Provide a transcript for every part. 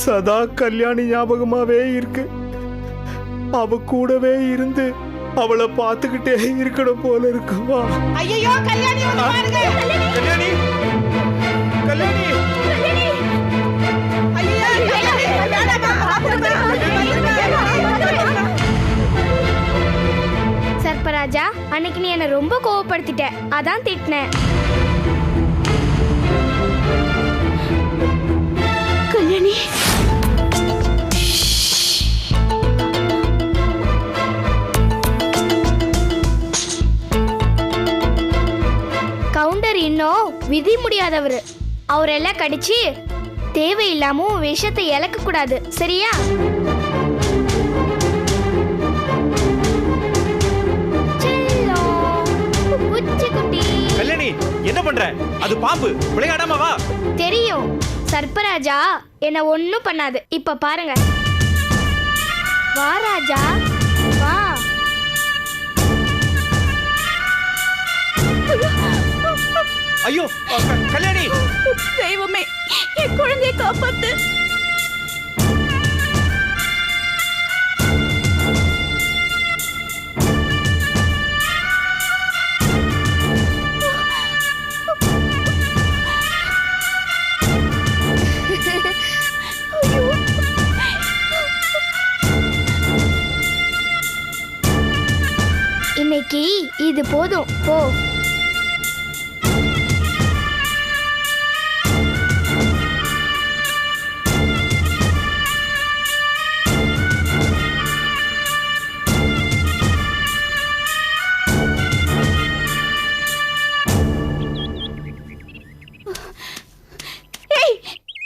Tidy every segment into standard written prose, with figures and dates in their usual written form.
சதா கல்யாணி ஞாபகமாவே இருக்கு. அவ கூடவே இருந்து அவளை பார்த்துக்கிட்டே இருக்கணும் போல இருக்குவா. ஐயோ கல்யாணி கல்யாணி கல்யாணி சர்பராஜா, அன்னைக்கு நீ என்ன ரொம்ப கோவப்படுத்திட்ட, அதான் திட்டினேன். கல்யாணி கவுண்டர் இன்னும் விதி முடியாதவர். அவரெல்லாம் கடிச்சு தேவையில்லாம விஷத்தை இழக்க கூடாது, சரியா? கல்யாணி என்ன பண்ற? அது பாம்பு, விளையாடாம வா. தெரியும் சர்பராஜா, என்ன ஒண்ணும் பண்ணாது. இப்ப பாருங்க. வா ராஜா வா. ஐயோ கல்யாணி, தெய்வமே என் குழந்தையை காப்பாத்து. இன்னைக்கு இது போதும், போ.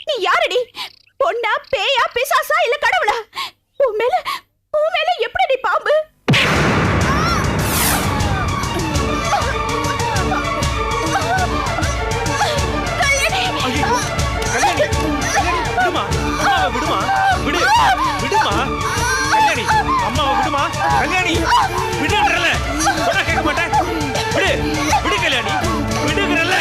நீ யாரடி? பொண்ணா, பேயா, பிசாசா இல்ல கடவுளா? உன் மேல எப்படி பாம்பு? கல்யாணி விடுன்றல, சொன்னா கேட்க மாட்டேன். விடு விடு கல்யாணி, விடுங்கறல.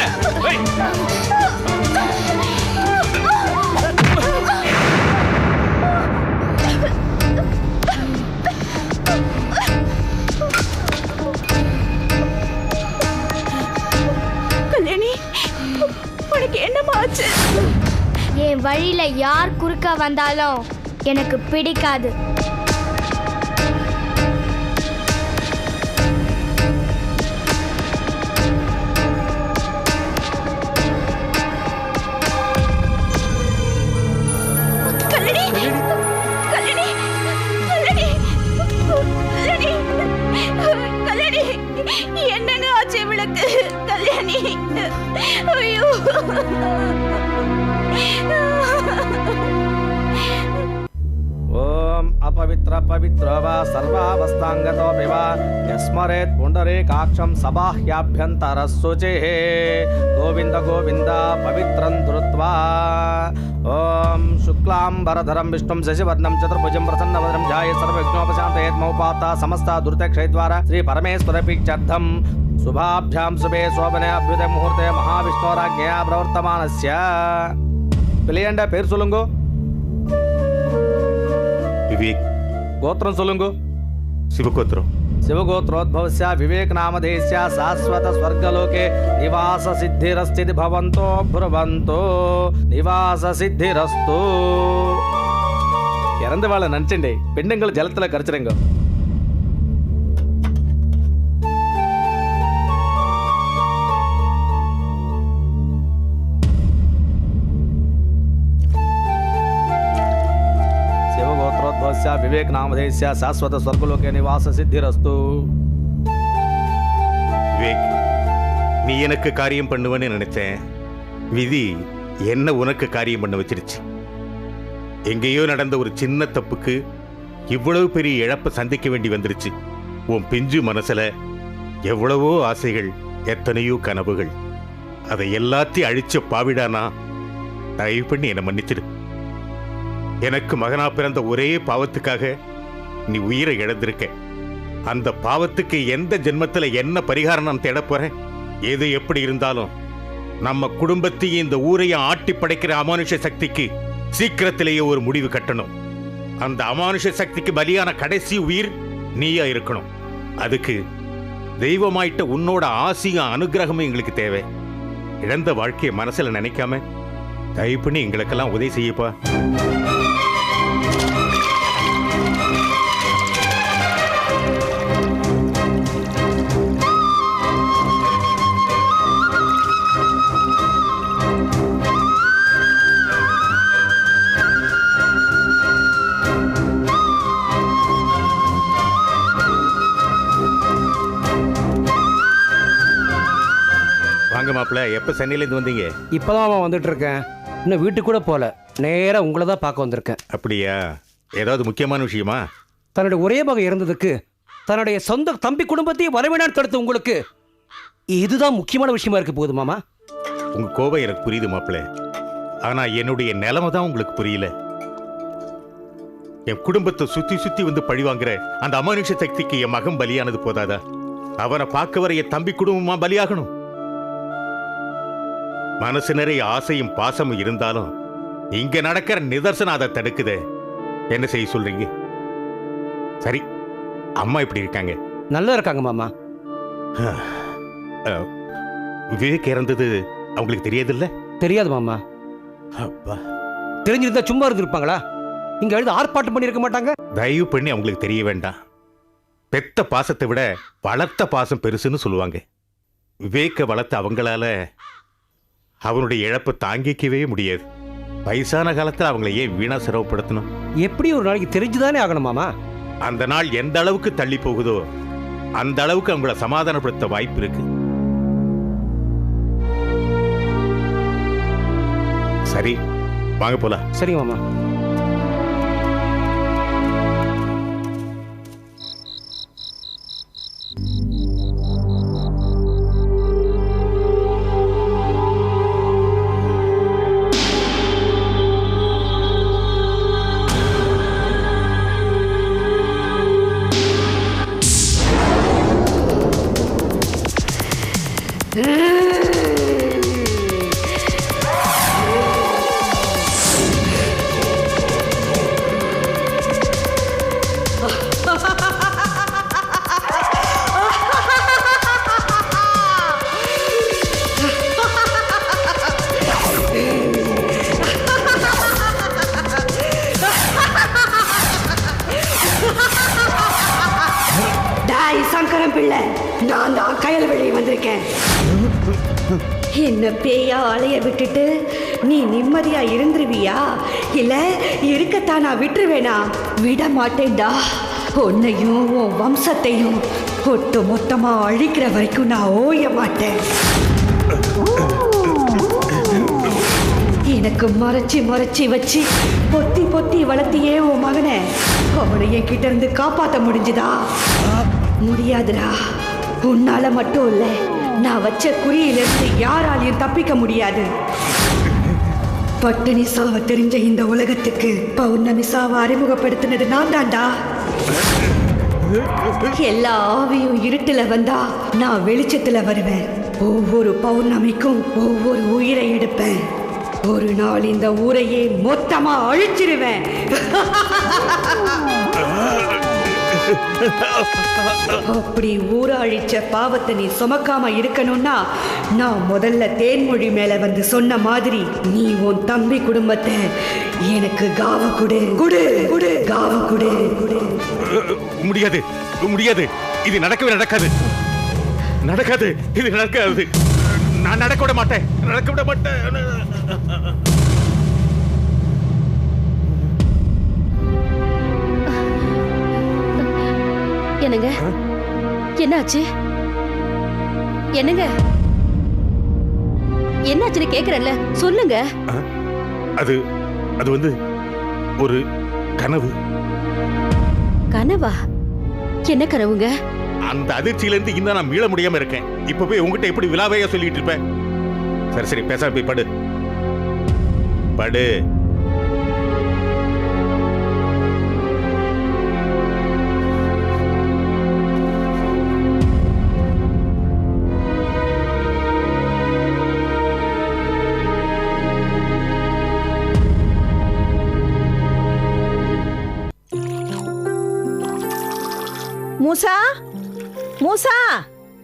கல்யாணி உனக்கு என்னமா ஆச்சு? என் வழியில யார் குறுக்க வந்தாலும் எனக்கு பிடிக்காது. என்னங்க ஆச்சு இவளுக்கு? கல்யாணி ஐயோ. ஓம் अपवित्र पवित्रो वा सर्वावस्थांगतो विवा यस्मरेत् पुंडरीकाक्षं सबाह्याभ्यन्तरशुचिः गोविंद गोविंद पवित्रं धृत्वा ओम शुक्लांबरधरं विष्णुं शशिवर्णं चतुर्भुजं प्रसन्नवदनं ध्यायेत् सर्वविघ्नोपशान्तयेत् मौपाता समस्तादुरितक्षयद्वारा श्री परमेश्वरपीठर्थं शुभाभ्यां शुभे शोभने अभ्युदय मुहूर्ते महाविष्णोराज्ञया प्रवर्तमानस्य पिलियंडा पेर सोलुंगो विवेक गोत्रं सोलुंगो शिवगोत्रम शिवगोत्रोद्भवस्य विवेक नामधेयस्य शाश्वत स्वर्गलोके निवास सिद्धिरस्ति भवन्तो ब्रुवन्तो निवास सिद्धिरस्तु இறந்து வாழ நினைச்சேன்டே பெண்ணுங்களை ஜலத்துல கரைச்சிருங்க शिवगोत्रोद्भवस्य विवेक नामधेयस्य शाश्वत स्वर्गलोके निवास सिद्धिरस्तु விவேக், நீ எனக்கு காரியம் பண்ணுவேன்னு நினைச்சேன். விதி என்ன உனக்கு காரியம் பண்ண வச்சிருச்சு. எங்கேயோ நடந்த ஒரு சின்ன தப்புக்கு இவ்வளவு பெரிய இழப்பை சந்திக்க வேண்டி வந்துருச்சு. உன் பிஞ்சு மனசுல எவ்வளவோ ஆசைகள், எத்தனையோ கனவுகள், அதை எல்லாத்தையும் அழிச்ச பாவிடானா. தயவு பண்ணி என்னை மன்னிச்சிடு. எனக்கு மகனா பிறந்த ஒரே பாவத்துக்காக நீ உயிரை இழந்திருக்க. அந்த பாவத்துக்கு எந்த ஜென்மத்தில் என்ன பரிகாரம் நான் தேட போறேன்? எது எப்படி இருந்தாலும் நம்ம குடும்பத்தையும் இந்த ஊரையும் ஆட்டி படைக்கிற அமானுஷ சக்திக்கு சீக்கிரத்திலேயே ஒரு முடிவு கட்டணும். அந்த அமானுஷ சக்திக்கு பலியான கடைசி உயிர் நீயா இருக்கணும். அதுக்கு தெய்வமாயிட்ட உன்னோட ஆசையும் அனுகிரகமும் எங்களுக்கு தேவை. இழந்த வாழ்க்கையை மனசுல நினைக்காம தயவு பண்ணி எங்களுக்கெல்லாம் உதவி செய்யப்பா. வாங்க மாப்பிள்ள, எப்ப சென்னையிலேருந்து வந்தீங்க? இப்போதான் வந்துட்டு இருக்கேன். இன்னும் வீட்டுக்கு கூட போல, நேராக உங்களை தான் பார்க்க வந்திருக்கேன். அப்படியா? ஏதாவது முக்கியமான விஷயமா? தன்னுடைய ஒரே மகன் இருந்ததுக்கு தன்னுடைய சொந்த தம்பி குடும்பத்தையே வரவேணான்னு தடுத்து உங்களுக்கு இதுதான் முக்கியமான விஷயமா இருக்கு போகுது மாமா. உங்க கோபம் எனக்கு புரியுது மாப்பிள்ள. ஆனா என்னுடைய நிலைமை தான் உங்களுக்கு புரியல. என் குடும்பத்தை சுத்தி சுத்தி வந்து பழிவாங்குற அந்த அமானுஷ சக்திக்கு என் மகன் பலியானது போதாதா? அவனை பார்க்க வர என் தம்பி குடும்பமா பலியாகணும்? மனசு நிறைய ஆசையும் பாசமும் இருந்தாலும் இங்க நடக்கிற நிதர்சனம் அதை தடுக்குதே. என்ன செய்ய சொல்றீங்க? சரி, அம்மா இப்படி இருக்காங்க? நல்லா இருக்காங்க மாமா. விவேக் இறந்தது அவங்களுக்கு தெரியாதுல்ல? தெரியாது மாமா. அப்பா, தெரிஞ்சிருந்தா சும்மா இருந்திருப்பாங்களா? இங்க எழுத ஆர்ப்பாட்டம் பண்ணி இருக்க மாட்டாங்க. தயவு பண்ணி அவங்களுக்கு தெரிய வேண்டாம். பெத்த பாசத்தை விட வளர்த்த பாசம் பெருசுன்னு சொல்லுவாங்க. விவேக்க வளர்த்த அவங்களால அவனுடைய இழப்பை தாங்கிக்கவே முடியாது. வயசான காலத்தில் அவங்களை ஏன் வீணா சிரமப்படுத்தணும்? எப்படி ஒரு நாளைக்கு தெரிஞ்சுதானே ஆகணும் மாமா. அந்த நாள் எந்த அளவுக்கு தள்ளி போகுதோ அந்த அளவுக்கு அவங்கள சமாதானப்படுத்த வாய்ப்பு இருக்கு. சரி, வாங்க போலாம். சரி மாமா. சங்கரம் பிள்ளை, நான் தான் கயல் வெளியே வந்திருக்கேன். என்ன பேயா அலைய விட்டுட்டு நீ நிம்மதியா இருந்துருவியா? இல்ல இருக்கத்தான் நான் விட்டுருவேனா? விட மாட்டேன்டா. உன்னையும் உன் வம்சத்தையும் ஒட்டு மொத்தமா அழிக்கிற வரைக்கும் நான் ஓய மாட்டேன். எனக்கு மறைச்சி மறைச்சி வச்சு பொத்தி பொத்தி வளர்த்தியே உன் மகனை, அவனை என்கிட்ட இருந்து காப்பாற்ற முடிஞ்சுதா? முடியாதுடா. உன்னால மட்டும் இல்ல, நான் வச்ச குறியிலிருந்து யாராலையும் தப்பிக்க முடியாது. பட்டினி சாவ தெரிஞ்ச இந்த உலகத்துக்கு பௌர்ணமி சாவ அறிமுகப்படுத்தினது நான் தான்டா. எல்லா ஆவியும் இருட்டுல வந்தா நான் வெளிச்சத்துல வருவேன். ஒவ்வொரு பௌர்ணமிக்கும் ஒவ்வொரு உயிரை எடுப்பேன். ஒரு நாள் இந்த ஊரையே மொத்தமா அழிச்சிருவேன். அப்படி ஊரை அழிச்ச பாவத்தை நீ சுமக்காம இருக்கணும்னா நான் முதல்ல தேன்மொழி மேல வந்து சொன்ன மாதிரி நீ உன் தம்பி குடும்பத்தை எனக்கு காவ குடு குடு குடு காவ குடு குடு. முடியாது, முடியாது. இது நடக்கவே நடக்காது. நடக்காது, இது நடக்காது. நான் நடக்க விட மாட்டேன், நடக்க விட மாட்டேன். என்னங்க, என்னாச்சு? என்னங்க, என்னாச்சுன்னு கேக்குறேன்ல, சொல்லுங்க. அது அது வந்து ஒரு கனவு. கனவா? என்ன கனவுங்க? அந்த அதிர்ச்சியில இருந்து இன்னும் நான் மீள முடியாம இருக்கேன். இப்ப போய் உங்ககிட்ட எப்படி விலாவையா சொல்லிட்டு இருப்பேன்? சரி சரி, பேசாம போய் படு படு. மூசா மூசா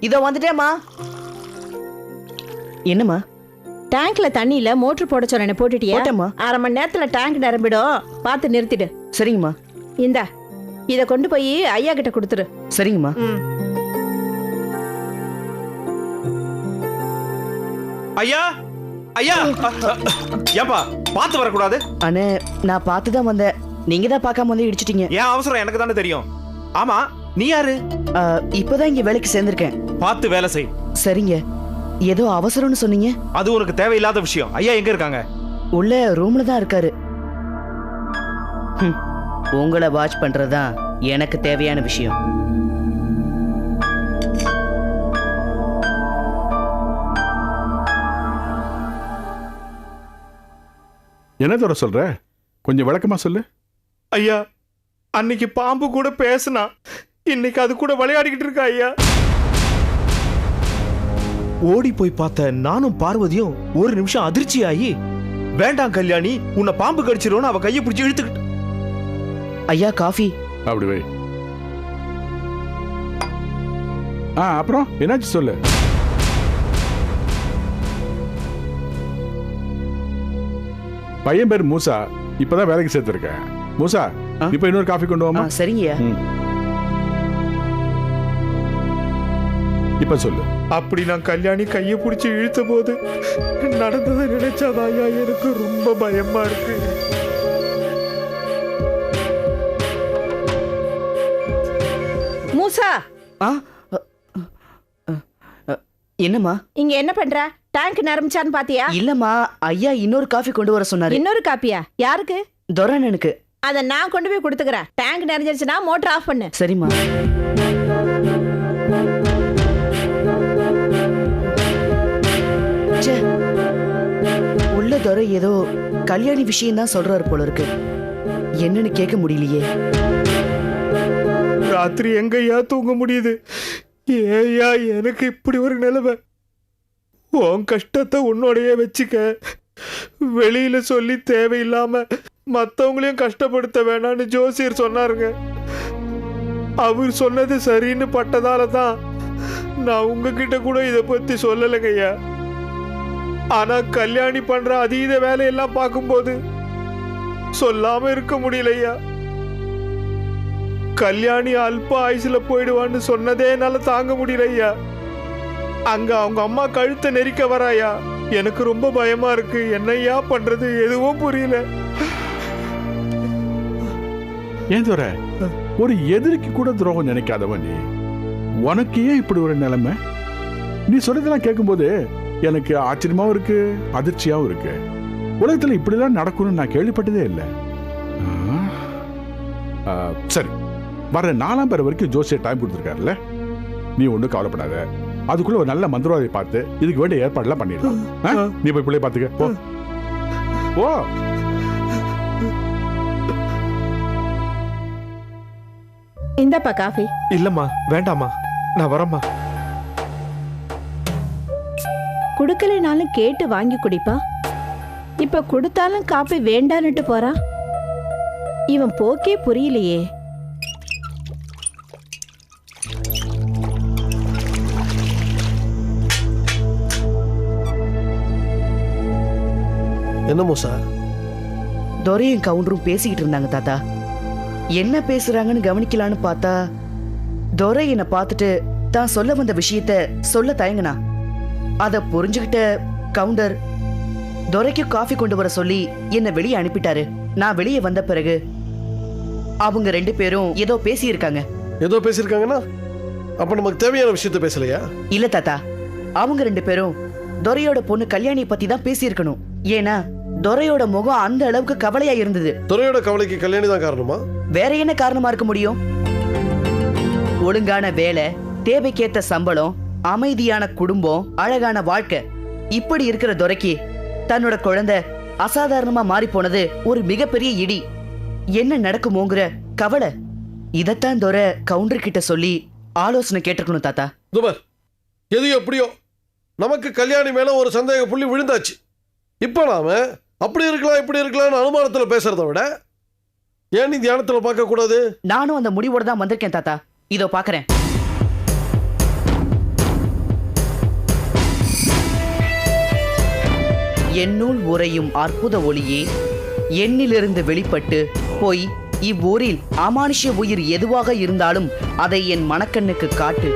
இதோ வந்துட்டேம்மா. என்னம்மா? டேங்க்ல தண்ணியில மோட்டர் போட சொன்னேன், போட்டுட்டியா? போட்டேம்மா. அரை மணி நேரத்துல டேங்க் நிரம்பிடும், பார்த்து நிறுத்திடு. சரிங்கம்மா. இந்தா இத கொண்டு போய் ஐயா கிட்ட கொடுத்துரு. சரிங்கம்மா. ஐயா ஐயா ஏப்பா பார்த்து வரக்கூடாது? அண்ணே, நான் பார்த்து தான் வந்தேன். நீங்க தான் பார்க்காம வந்து இடிச்சிட்டீங்க. ஏன் அவசரம் எனக்கு தானே தெரியும். ஆமா, நீ யாரு? இப்பதான் இங்க வேலைக்கு சேர்ந்திருக்கேன். பார்த்து வேலை செய். சரிங்க. ஏதோ அவசரம்னு சொன்னீங்க. அது உனக்கு தேவையில்லாத விஷயம். ஐயா எங்க இருக்காங்க? உள்ள ரூம்ல தான் இருக்காரு. உங்களை வாட்ச் பண்றதுதான் எனக்கு தேவையான விஷயம். என்ன தர சொல்ற? கொஞ்சம் விளக்கமா சொல்லு. ஐயா, அன்னைக்கு பாம்பு கூட பேசினா, இன்னைக்கு அது கூட விளையாடிக்கிட்டு இருக்கா ஐயா. ஓடி போய் பார்த்த நானும் பார்வதியும் ஒரு நிமிஷம் அதிர்ச்சி ஆகி, வேண்டாம் கல்யாணி, உன்னை பாம்பு கடிச்சிருவோன்னு அவ கையை பிடிச்சி இழுத்துக்கிட்டு. ஐயா காஃபி. அப்படி வை. அப்புறம் என்னாச்சு சொல்லு. பையன் பேர் மூசா. இப்பதான் வேலைக்கு சேர்த்திருக்கேன். மூசா, இப்ப இன்னொரு காஃபி கொண்டு வாமா. சரிங்கய்யா. இப்ப சொல்லு. அப்படி நான் கல்யாணி கையை பிடிச்சி இழுத்த போது நடந்ததை நினைச்சாதான் ஐயா எனக்கு ரொம்ப பயமா இருக்கு. மூசா, என்னம்மா? இங்க என்ன பண்ற? டேங்க் நிரம்பிச்சான்னு பாத்தியா? இல்லம்மா, ஐயா இன்னொரு காஃபி கொண்டு வர சொன்னாரு. இன்னொரு காப்பியா? யாருக்கு? துரண்ணனுக்கு. அத நான் கொண்டு போய் கொடுத்துக்கிறேன். டேங்க் நிறைஞ்சிருச்சுன்னா மோட்டர் ஆஃப் பண்ணு. சரிம்மா. உள்ள துரை ஏதோ கல்யாணி விஷயம் தான் சொல்றாரு போல இருக்கு. என்னன்னு கேட்க முடியலையே. ராத்திரி எங்கய்யா தூங்க முடியுது? ஏயா எனக்கு இப்படி ஒரு நிலைமை? உன் கஷ்டத்தை உன்னோடையே வச்சுக்க. வெளியில சொல்லி தேவையில்லாம மற்றவங்களையும் கஷ்டப்படுத்த வேணான்னு ஜோசியர் சொன்னாருங்க. அவர் சொன்னது சரின்னு பட்டதால தான் நான் உங்ககிட்ட கூட இதை பத்தி சொல்லலைங்க ஐயா. ஆனா கல்யாணி பண்ற அதீத வேலையெல்லாம் பார்க்கும்போது சொல்லாம இருக்க முடியலையா. கல்யாணி அல்ப ஆயுசுல போயிடுவான்னு சொன்னதே என்னால தாங்க முடியலையா. அங்க அவங்க அம்மா கழுத்தை நெரிக்க வராயா. எனக்கு ரொம்ப பயமா இருக்கு. என்னையா பண்றது எதுவும் புரியல. ஏன் துர, ஒரு எதிரிக்கு கூட துரோகம் நினைக்காதவன் நீ. உனக்கு ஏன் இப்படி ஒரு நிலைமை? நீ சொல்றதெல்லாம் கேட்கும்போது எனக்கு ஆச்சரியமாவும் இருக்கு, அதிர்ச்சியாவும் இருக்கு. உலகத்துல இப்படிதான் நடக்கும்னு நான் கேள்விப்பட்டதே இல்லை. சரி, வர 4ஆம் பேர் வரைக்கும் ஜோசியர் டைம் கொடுத்துருக்காருல்ல. நீ ஒன்றும் கவலைப்படாத. அதுக்குள்ள ஒரு நல்ல மந்திரவாதியை பார்த்து இதுக்கு வேண்டிய ஏற்பாடுலாம் பண்ணிடலாம். நீ போய் பிள்ளைய பார்த்துக்க போ. ஓ, இந்தப்பா காஃபி. இல்லம்மா, வேண்டாமா, நான் வரேம்மா. குடுக்கலைனாலும் கேட்டு வாங்கி குடிப்பா. இப்ப கொடுத்தாலும் காப்பி வேண்டான்னுட்டு போறான். இவன் போக்கே புரியலையே. என்ன மூசா? துரையும் கவுண்டரும் பேசிக்கிட்டு இருந்தாங்க தாத்தா. என்ன பேசுறாங்கன்னு கவனிக்கலான்னு பார்த்தா துரை என்னை பார்த்துட்டு தான் சொல்ல வந்த விஷயத்த சொல்ல தயங்கினா. அதை புரிஞ்சுக்கிட்ட கவுண்டர் துரைக்கு காஃபி கொண்டு வர சொல்லி என்னை வெளியே அனுப்பிட்டாரு. நான் வெளியே வந்த பிறகு அவங்க 2 பேரும் ஏதோ பேசியிருக்காங்க. ஏதோ பேசியிருக்காங்கன்னா அப்ப நமக்கு தேவையான விஷயத்த பேசலையா? இல்ல தாத்தா, அவங்க 2 பேரும் துரையோட பொண்ணு கல்யாணியை பத்தி தான் பேசியிருக்கணும். ஏன்னா துரையோட முகம் அந்த அளவுக்கு கவலையா இருந்தது. துரையோட கவலைக்கு கல்யாணி தான் காரணமா? வேற என்ன காரணமா இருக்க முடியும்? ஒழுங்கான வேலை, தேவைக்கேத்த சம்பளம், அமைதியான குடும்பம், அழகான வாழ்க்கை, இப்படி இருக்கிற துரைக்கு தன்னோட குழந்தை அசாதாரணமா மாறி போனது ஒரு மிகப்பெரிய இடி. என்ன நடக்குமோங்கிற கவலை. இதத்தான் துரை கவுண்டர் கிட்ட சொல்லி ஆலோசனை கேட்டிருக்கணும் தாத்தா. துபர், எது எப்படியோ நமக்கு கல்யாணி மேல ஒரு சந்தேக புள்ளி விழுந்தாச்சு. இப்ப நாம அப்படி இருக்கலாம் இப்படி இருக்கலாம்னு அனுமானத்துல பேசுறத விட ஏன் நீ தியானத்துல பார்க்க கூடாது? நானும் அந்த முடிவோட தான் வந்திருக்கேன் தாத்தா. இதோ பாக்குறேன். என்னுள் உறையும் அற்புத ஒளியே, என்னிலிருந்து வெளிப்பட்டு போய் இவ்வூரில் அமானுஷ்ய உயிர் எதுவாக இருந்தாலும் அதை என் மனக்கண்ணுக்கு காட்டு.